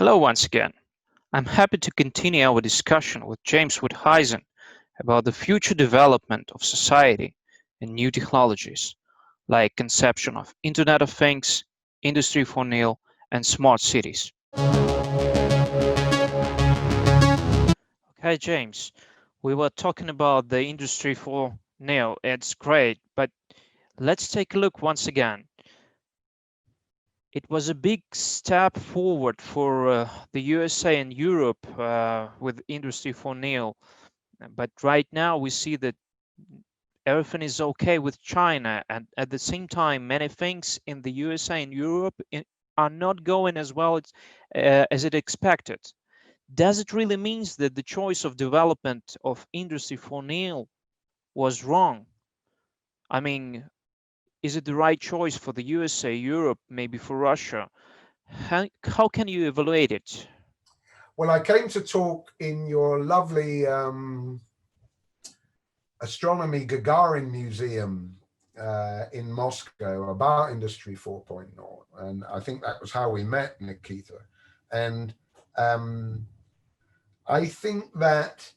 Hello once again. I'm happy to continue our discussion with James Wudhайсен about the future development of society and new technologies, like conception of Internet of Things, Industry 4.0, and smart cities. Okay, James, we were talking about the Industry 4.0. It's great, but let's take a look once again. It was a big step forward for the USA and Europe with Industry 4.0, but right now we see that everything is okay with China, and at the same time, many things in the USA and Europe are not going as well as it expected. Does it really mean that the choice of development of Industry 4.0 was wrong? I mean, is it the right choice for the USA, Europe, maybe for Russia? How can you evaluate it? Well, I came to talk in your lovely Astronomy Gagarin Museum in Moscow about Industry 4.0. And I think that was how we met, Nikita. And I think that,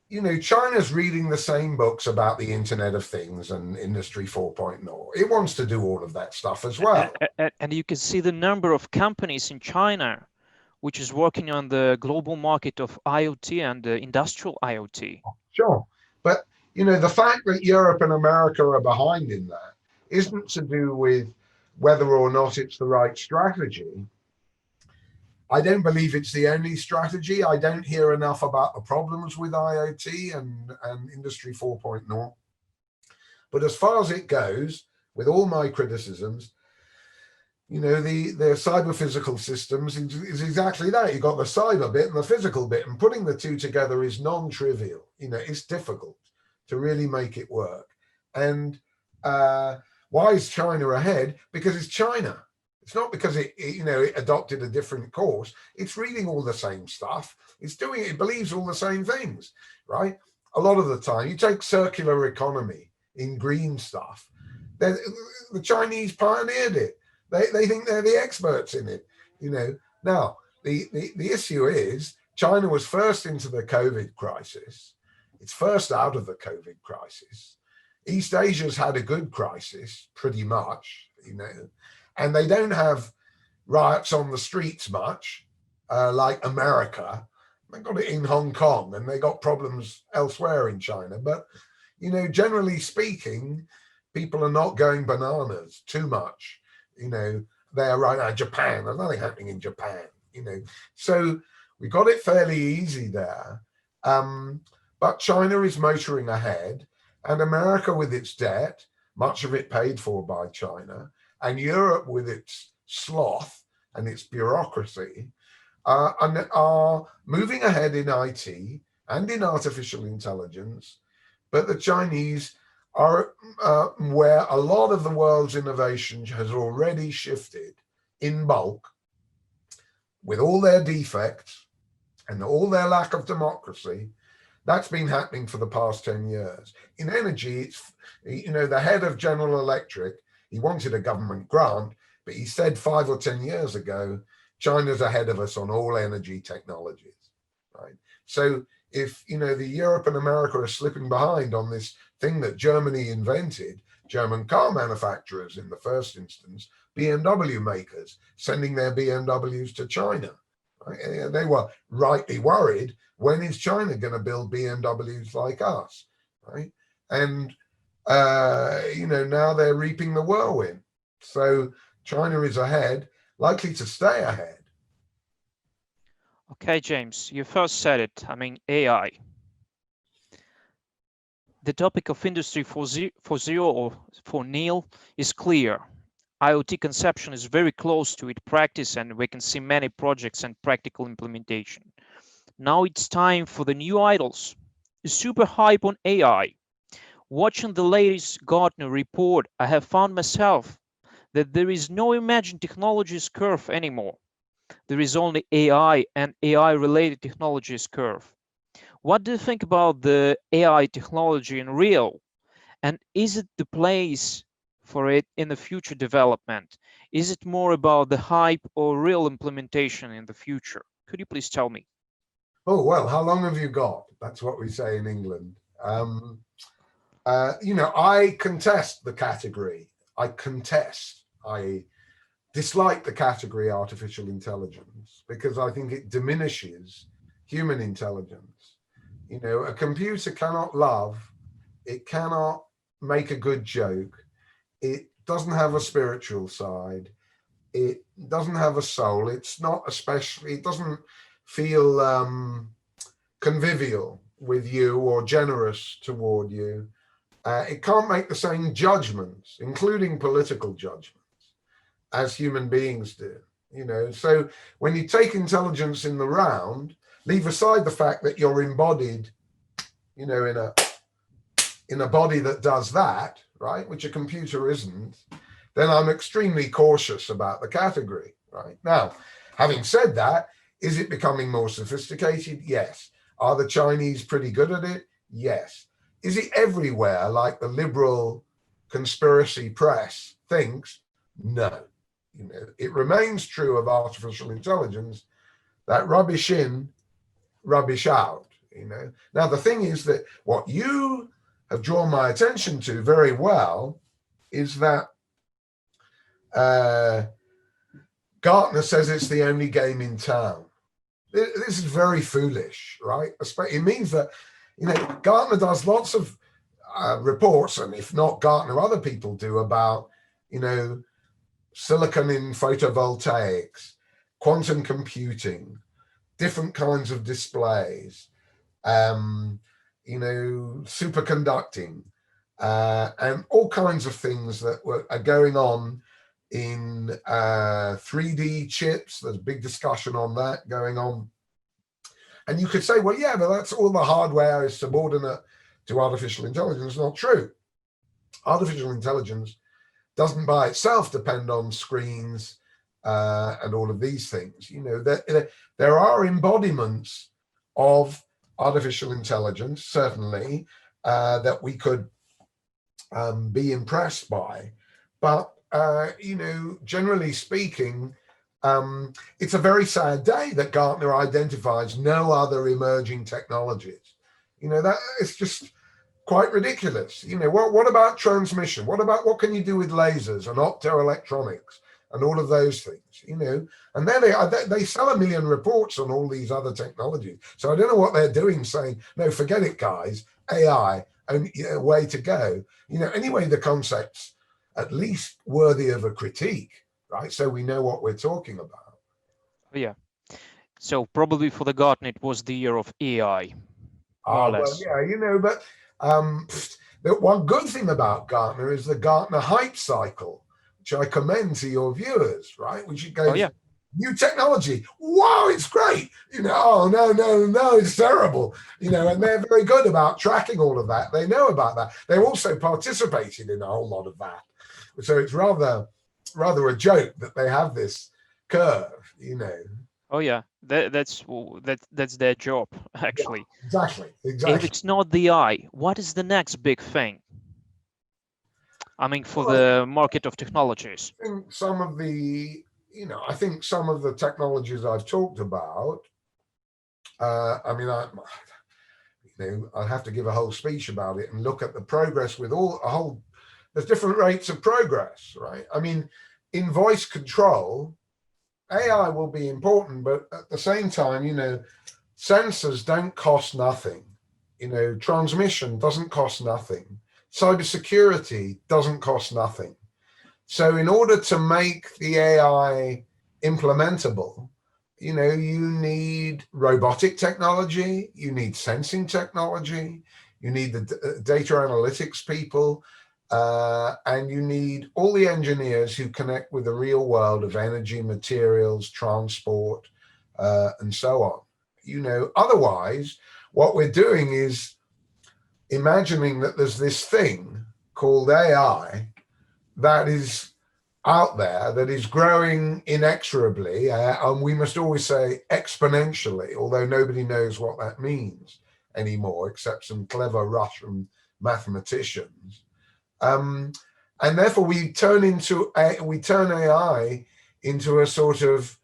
you know, China's reading the same books about the Internet of Things and Industry 4.0. It wants to do all of that stuff as well. And you can see the number of companies in China which is working on the global market of IoT and industrial IoT. Sure. But, you know, the fact that Europe and America are behind in that isn't to do with whether or not it's the right strategy. I don't believe it's the only strategy. I don't hear enough about the problems with IoT and Industry 4.0. But as far as it goes, with all my criticisms, you know, the cyber physical systems is exactly that. You've got the cyber bit and the physical bit, and putting the two together is non-trivial. You know, it's difficult to really make it work. And why is China ahead? Because it's China. It's not because it adopted a different course. It's reading all the same stuff. It believes all the same things, right? A lot of the time, you take circular economy in green stuff. The Chinese pioneered it. They think they're the experts in it, you know. Now, the issue is China was first into the COVID crisis. It's first out of the COVID crisis. East Asia's had a good crisis, pretty much, you know, and they don't have riots on the streets much, like America. They got it in Hong Kong, and they got problems elsewhere in China. But, you know, generally speaking, people are not going bananas too much. You know, they're right now. Japan, there's nothing happening in Japan, you know. So we got it fairly easy there. But China is motoring ahead, and America with its debt, much of it paid for by China, and Europe with its sloth and its bureaucracy are moving ahead in IT and in artificial intelligence. But the Chinese are where a lot of the world's innovation has already shifted in bulk, with all their defects and all their lack of democracy. That's been happening for the past 10 years. In energy, it's, you know, the head of General Electric, he wanted a government grant, but he said 5 or 10 years ago, China's ahead of us on all energy technologies, right? So if, you know, the Europe and America are slipping behind on this thing that Germany invented, German car manufacturers in the first instance, BMW makers sending their BMWs to China. Right? They were rightly worried, when is China going to build BMWs like us? Right? And, you know, now they're reaping the whirlwind. So China is ahead, likely to stay ahead. Okay, James, you first said it. I mean, AI. The topic of Industry 4.0 or 4.0 is clear. IoT conception is very close to its practice, and we can see many projects and practical implementation. Now it's time for the new idols. A super hype on AI. Watching the latest Gartner report, I have found myself that there is no emerging technologies curve anymore. There is only AI and AI-related technologies curve. What do you think about the AI technology in real? And is it the place for it in the future development? Is it more about the hype or real implementation in the future? Could you please tell me? Oh, well, how long have you got? That's what we say in England. I contest the category. I dislike the category artificial intelligence because I think it diminishes human intelligence. A computer cannot love, it cannot make a good joke, it doesn't have a spiritual side, it doesn't have a soul, it doesn't feel convivial with you or generous toward you. It can't make the same judgments, including political judgments, as human beings do. So when you take intelligence in the round, leave aside the fact that you're embodied, in a body that does that, right, which a computer isn't, then I'm extremely cautious about the category, right? Now, having said that, is it becoming more sophisticated? Yes. Are the Chinese pretty good at it? Yes. Is it everywhere like the liberal conspiracy press thinks? No. It remains true of artificial intelligence that rubbish in, rubbish out. Now the thing is that what you have drawn my attention to very well is that Gartner says it's the only game in town. This is very foolish, right? It means that Gartner does lots of reports, and if not Gartner, other people do, about silicon in photovoltaics, quantum computing, different kinds of displays, superconducting, and all kinds of things that are going on in 3D chips. There's a big discussion on that going on. And you could say, well, yeah, but that's all the hardware is subordinate to artificial intelligence. Not true. Artificial intelligence doesn't by itself depend on screens and all of these things. There are embodiments of artificial intelligence, certainly, that we could be impressed by. But, generally speaking, it's a very sad day that Gartner identifies no other emerging technologies. That it's just quite ridiculous. What about transmission? What can you do with lasers and optoelectronics and all of those things? And then they sell 1 million reports on all these other technologies. So I don't know what they're doing, saying, no, forget it, guys, AI, and way to go. Anyway, the concept's at least worthy of a critique, right? So we know what we're talking about. Yeah. So probably for the Gartner, it was the year of AI. More or less. Well, yeah, but the one good thing about Gartner is the Gartner hype cycle, which I commend to your viewers, right? Which it goes, new technology, wow, it's great. Oh, no, it's terrible. And they're very good about tracking all of that. They know about that. They're also participating in a whole lot of that. So it's rather a joke that they have this curve, Oh yeah, that's their job, actually. Yeah, exactly. If it's not the eye, what is the next big thing? I mean, for the market of technologies. I think some of the technologies I've talked about. I'll have to give a whole speech about it and look at the progress with there's different rates of progress, right? I mean, in voice control, AI will be important, but at the same time, sensors don't cost nothing. Transmission doesn't cost nothing. Cybersecurity doesn't cost nothing. So in order to make the AI implementable, you need robotic technology, you need sensing technology, you need the data analytics people, and you need all the engineers who connect with the real world of energy, materials, transport, and so on. Otherwise, what we're doing is imagining that there's this thing called AI that is out there, that is growing inexorably, and we must always say exponentially, although nobody knows what that means anymore, except some clever Russian mathematicians. And therefore we turn AI into a sort of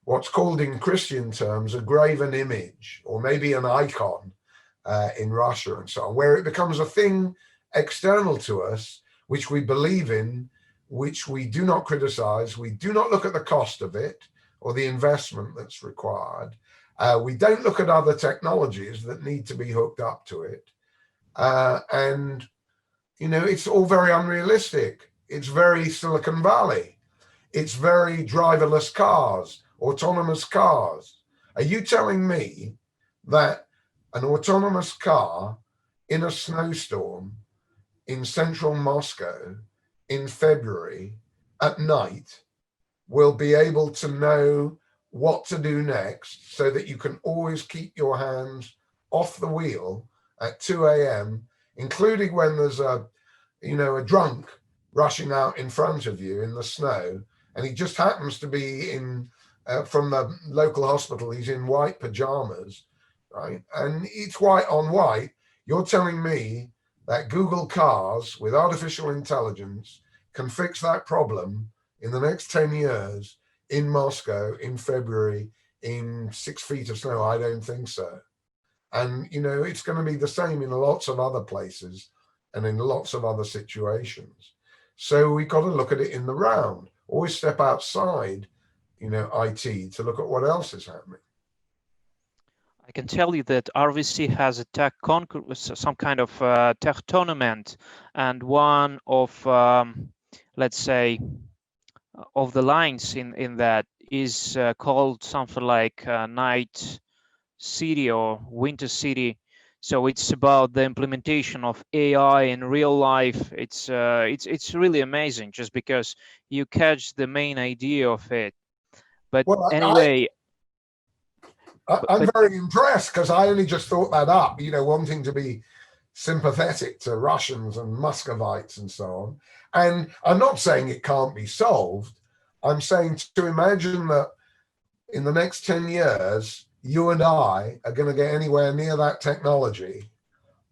what's called in Christian terms a graven image, or maybe an icon in Russia and so on, where it becomes a thing external to us, which we believe in, which we do not criticize. We do not look at the cost of it or the investment that's required. We don't look at other technologies that need to be hooked up to it. And, you know, it's all very unrealistic. It's very Silicon Valley. It's very driverless cars, autonomous cars. Are you telling me that an autonomous car in a snowstorm in central Moscow in February at night will be able to know what to do next, so that you can always keep your hands off the wheel at 2 a.m., including when there's a drunk rushing out in front of you in the snow, and he just happens to be in from the local hospital, he's in white pajamas, right? And it's white on white. You're telling me that Google cars with artificial intelligence can fix that problem in the next 10 years in Moscow in February in 6 feet of snow? I don't think so. And, you know, it's going to be the same in lots of other places and in lots of other situations. So we've got to look at it in the round, always step outside, you know, IT to look at what else is happening. I can tell you that RVC has a tech concourse, some kind of tech tournament, and one of, let's say, of the lines in that is called something like Night City or Winter City. So it's about the implementation of AI in real life. It's really amazing, just because you catch the main idea of it. But well, anyway, I'm very impressed, because I only just thought that up, you know, wanting to be sympathetic to Russians and Muscovites and so on. And I'm not saying it can't be solved. I'm saying to imagine that in the next 10 years, you and I are going to get anywhere near that technology.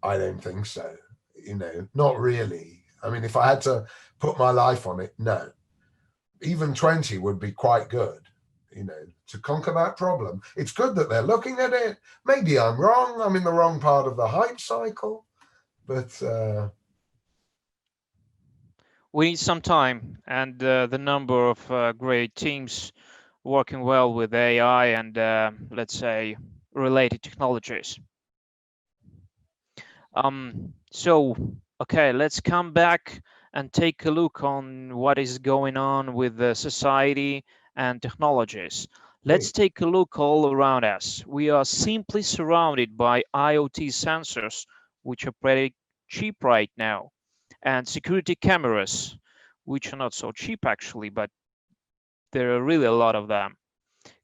I don't think so. You know, not really. I mean, if I had to put my life on it, no. Even 20 would be quite good, you know, to conquer that problem. It's good that they're looking at it. Maybe I'm wrong. I'm in the wrong part of the hype cycle, but we need some time, and the number of great teams working well with AI and let's say related technologies. So, okay, let's come back and take a look on what is going on with the society and technologies. Let's take a look all around us. We are simply surrounded by IoT sensors, which are pretty cheap right now, and security cameras, which are not so cheap actually, but there are really a lot of them.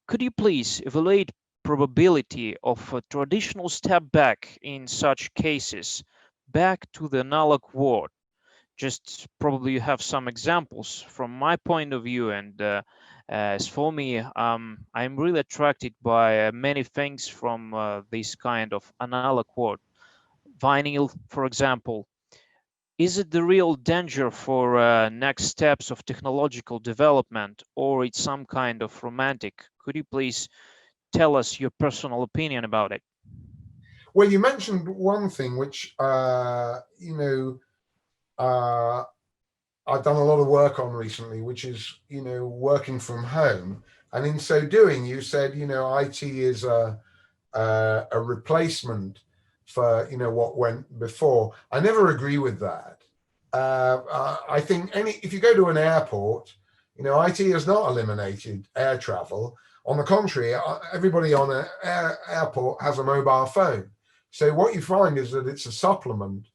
Could you please evaluate probability of a traditional step back in such cases, back to the analog world? Just probably you have some examples from my point of view, and as for me, I'm really attracted by many things from this kind of analog world. Vinyl, for example. Is it the real danger for next steps of technological development, or it's some kind of romantic? Could you please tell us your personal opinion about it? well, you mentioned one thing which, you know, I've done a lot of work on recently, which is, you know, working from home. And in so doing, you said, you know, IT is a replacement for, you know, what went before. I never agree with that. I think if you go to an airport, you know, IT has not eliminated air travel. On the contrary, everybody on an airport has a mobile phone. So what you find is that it's a supplement,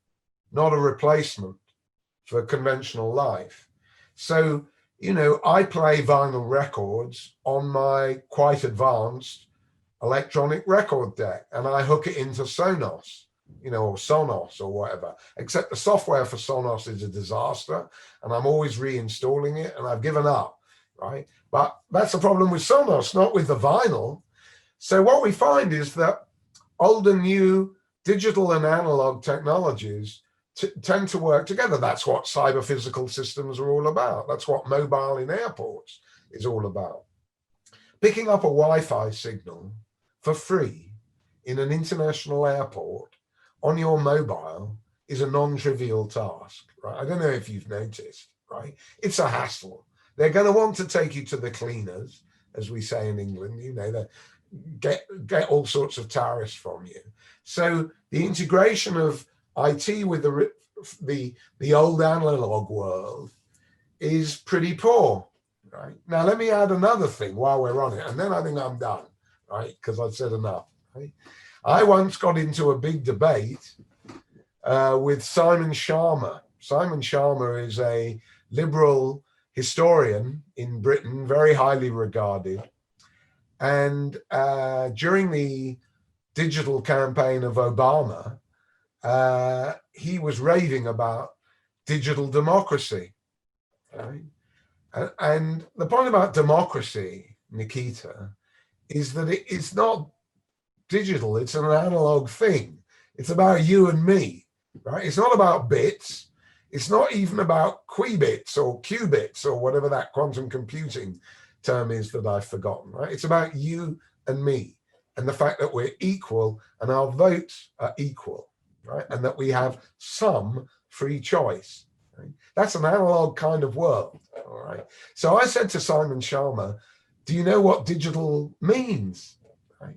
not a replacement for conventional life. So, you know, I play vinyl records on my quite advanced electronic record deck, and I hook it into Sonos, you know, or Sonos or whatever, except the software for Sonos is a disaster, and I'm always reinstalling it, and I've given up, right? But that's the problem with Sonos, not with the vinyl. So what we find is that old and new digital and analog technologies tend to work together. That's what cyber physical systems are all about. That's what mobile in airports is all about. Picking up a Wi-Fi signal for free in an international airport on your mobile is a non-trivial task, right? I don't know if you've noticed, right? It's a hassle. They're going to want to take you to the cleaners, as we say in England, you know, they get all sorts of tariffs from you. So the integration of IT with the old analog world is pretty poor, right? Now, let me add another thing while we're on it, and then I think I'm done, right? Because I've said enough, right? I once got into a big debate with Simon Sharma. Simon Sharma is a liberal historian in Britain, very highly regarded. And during the digital campaign of Obama, he was raving about digital democracy. Right? And the point about democracy, Nikita, is that it's not digital, it's an analog thing. It's about you and me, right? It's not about bits. It's not even about qubits or qubits or whatever that quantum computing term is that I've forgotten, right? It's about you and me and the fact that we're equal and our votes are equal, right? And that we have some free choice. Right? That's an analog kind of world, all right? So I said to Simon Sharma, do you know what digital means, right?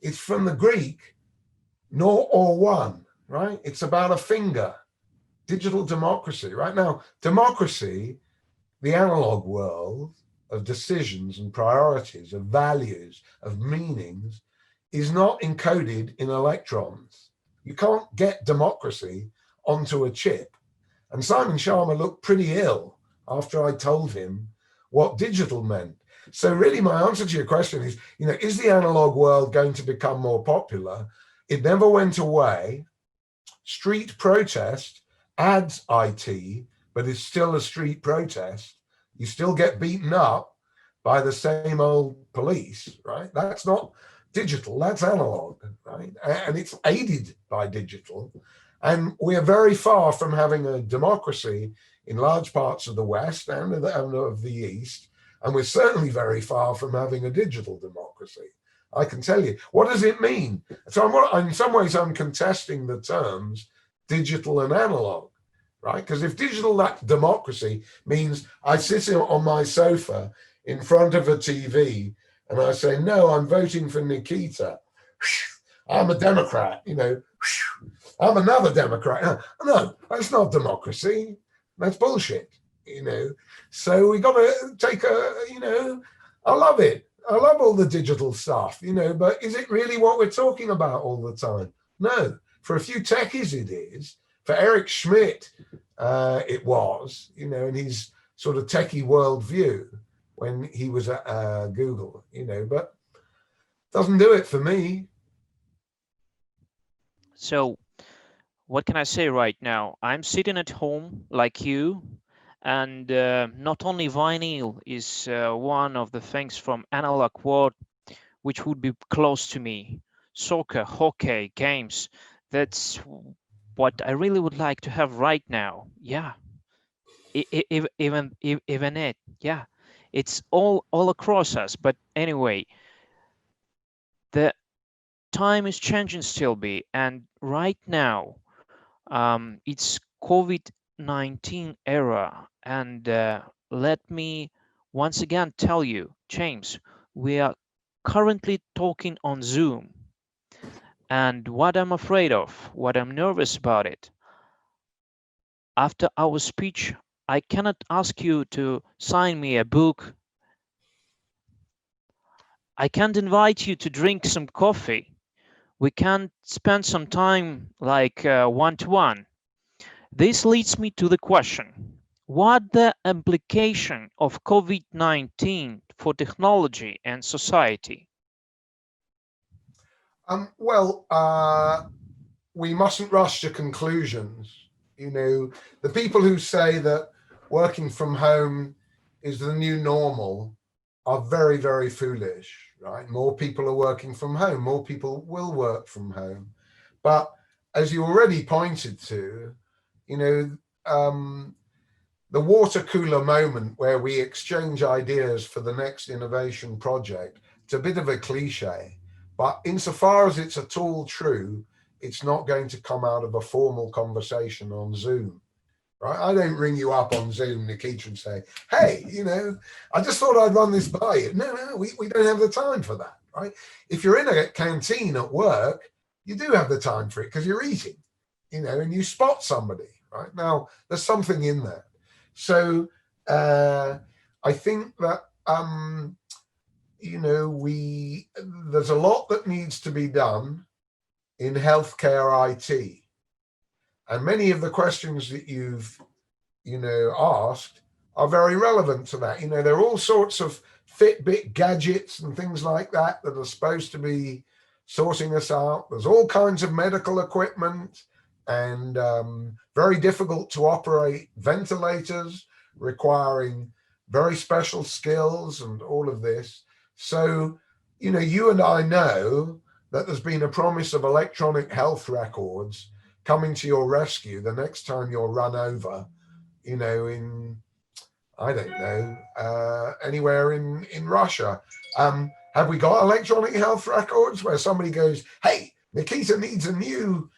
It's from the Greek, nor or one, right? It's about a finger. Digital democracy, right? Now, democracy, the analog world of decisions and priorities, of values, of meanings, is not encoded in electrons. You can't get democracy onto a chip. And Simon Sharma looked pretty ill after I told him what digital meant. So really my answer to your question is, you know, is the analog world going to become more popular? It never went away. Street protest adds IT, but it's still a street protest. You still get beaten up by the same old police, right? That's not digital, that's analog, right? And it's aided by digital. And we are very far from having a democracy in large parts of the West and of the East. And we're certainly very far from having a digital democracy. I can tell you. What does it mean? So in some ways, I'm contesting the terms digital and analog, right? Because if digital democracy means I sit on my sofa in front of a TV and I say, no, I'm voting for Nikita. I'm a Democrat, you know, I'm another Democrat. No, that's not democracy. That's bullshit, you know. So we got to take you know, I love it. I love all the digital stuff, you know, but is it really what we're talking about all the time? No. For a few techies, it is. For Eric Schmidt, it was, you know, in his sort of techie worldview when he was at Google, you know, but doesn't do it for me. So what can I say right now? I'm sitting at home like you, and not only vinyl is one of the things from analog world which would be close to me. Soccer, hockey, games, that's what I really would like to have right now. Yeah, even it, yeah, it's all across us. But anyway, the time is changing still, be, and right now, it's COVID-19 era, and let me once again tell you, James, we are currently talking on Zoom, and what I'm afraid of, what I'm nervous about it, after our speech, I cannot ask you to sign me a book. I can't invite you to drink some coffee. We can't spend some time like one-to-one. This leads me to the question, what the implication of COVID-19 for technology and society? Well, we mustn't rush to conclusions. You know, the people who say that working from home is the new normal are very, very foolish, right? More people are working from home, more people will work from home. But as you already pointed to, you know, the water cooler moment where we exchange ideas for the next innovation project. It's a bit of a cliche, but insofar as it's at all true, it's not going to come out of a formal conversation on Zoom, right? I don't ring you up on Zoom, Nikita, and say, hey, I just thought I'd run this by you. No, we don't have the time for that, right? If you're in a canteen at work, you do have the time for it because you're eating, and you spot somebody, right? Now, there's something in that. So I think that, there's a lot that needs to be done in healthcare IT. And many of the questions that you've, asked are very relevant to that. There are all sorts of Fitbit gadgets and things like that that are supposed to be sorting us out. There's all kinds of medical equipment and very difficult to operate ventilators requiring very special skills and all of this. So, you and I know that there's been a promise of electronic health records coming to your rescue the next time you're run over, in, I don't know, anywhere in Russia. Have we got electronic health records where somebody goes, hey, Nikita needs a new,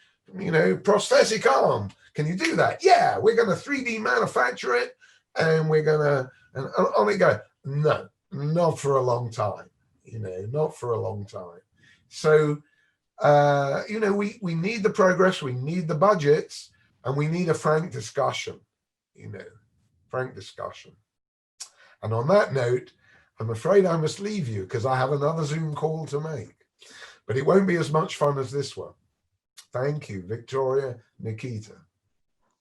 prosthetic arm. Can you do that? Yeah, we're going to 3D manufacture it and we're going to, and on it go. No, not for a long time, not for a long time. So, we need the progress, we need the budgets, and we need a frank discussion, frank discussion. And on that note, I'm afraid I must leave you because I have another Zoom call to make, but it won't be as much fun as this one. Thank you, Victoria, Nikita.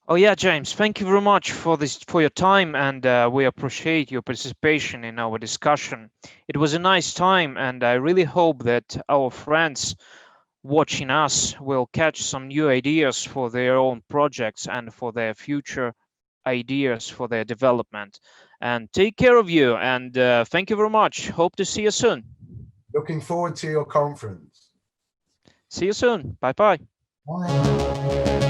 Oh yeah, James, thank you very much for your time, and we appreciate your participation in our discussion. It was a nice time, and I really hope that our friends watching us will catch some new ideas for their own projects and for their future ideas for their development. And take care of you, and thank you very much. Hope to see you soon. Looking forward to your conference. See you soon. Bye-bye. Bye.